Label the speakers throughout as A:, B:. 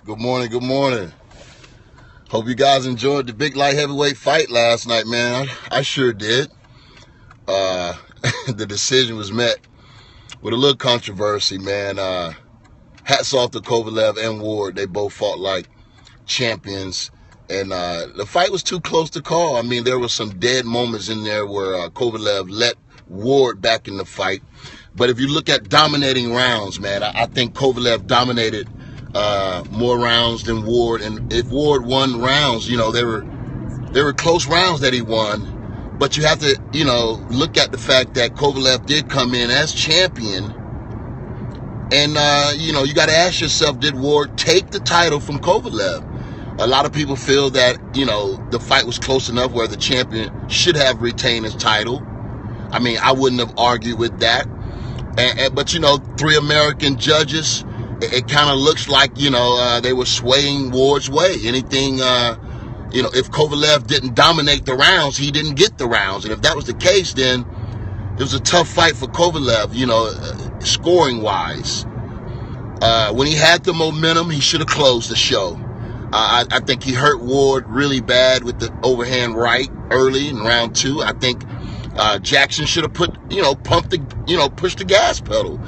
A: Good morning, good morning. Hope you guys enjoyed the big light heavyweight fight last night, man. I sure did. The decision was met with a little controversy, man. Hats off to Kovalev and Ward. They both fought like champions. And the fight was too close to call. I mean, there were some dead moments in there where Kovalev let Ward back in the fight. But if you look at dominating rounds, man, I think Kovalev dominated more rounds than Ward. And if Ward won rounds, they were close rounds that he won. But you have to, look at the fact that Kovalev did come in as champion. And, you got to ask yourself, did Ward take the title from Kovalev? A lot of people feel that, the fight was close enough where the champion should have retained his title. I mean, I wouldn't have argued with that. But, 3 American judges, it kind of looks like, they were swaying Ward's way. Anything, if Kovalev didn't dominate the rounds, he didn't get the rounds. And if that was the case, then it was a tough fight for Kovalev, scoring-wise. When he had the momentum, he should have closed the show. I think he hurt Ward really bad with the overhand right early in round 2. I think Jackson should have pushed the gas pedal.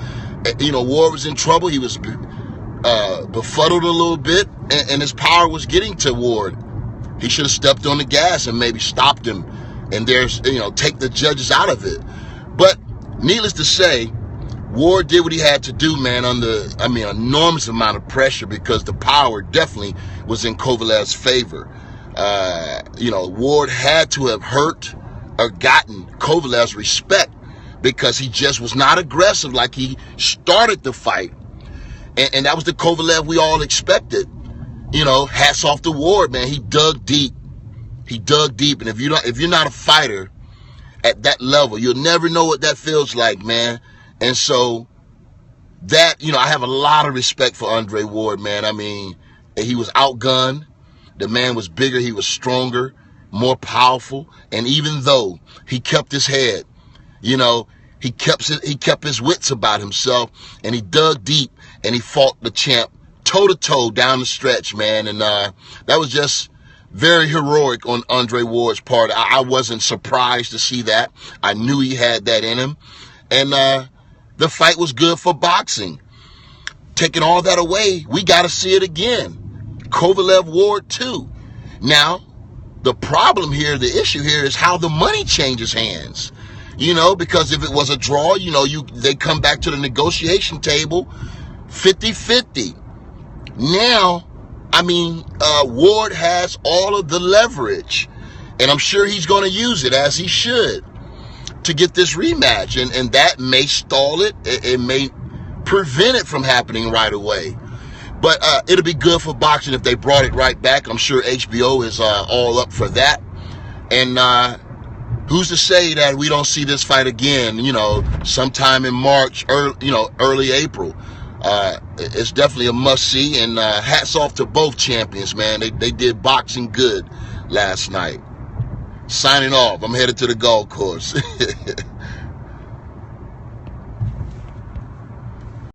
A: Ward was in trouble. He was befuddled a little bit, and his power was getting to Ward. He should have stepped on the gas and maybe stopped him, and take the judges out of it. But needless to say, Ward did what he had to do, man, under, enormous amount of pressure, because the power definitely was in Kovalev's favor. Ward had to have hurt or gotten Kovalev's respect, because he just was not aggressive like he started the fight. And that was the Kovalev we all expected. Hats off to Ward, man. He dug deep. And if you're not a fighter at that level, you'll never know what that feels like, man. And so that, I have a lot of respect for Andre Ward, man. I mean, he was outgunned. The man was bigger. He was stronger, more powerful. And even though he kept his head, he kept his wits about himself, and he dug deep, and he fought the champ toe-to-toe down the stretch, man. And that was just very heroic on Andre Ward's part. I wasn't surprised to see that. I knew he had that in him. And the fight was good for boxing. Taking all that away, we got to see it again. Kovalev Ward 2. Now, the problem here, the issue here, is how the money changes hands. Because if it was a draw, they come back to the negotiation table 50-50. Now, Ward has all of the leverage, and I'm sure he's going to use it, as he should, to get this rematch. And that may stall it. It may prevent it from happening right away. But it'll be good for boxing if they brought it right back. I'm sure HBO is all up for that. And who's to say that we don't see this fight again, sometime in March, early April. It's definitely a must-see, and hats off to both champions, man. They did boxing good last night. Signing off. I'm headed to the golf course.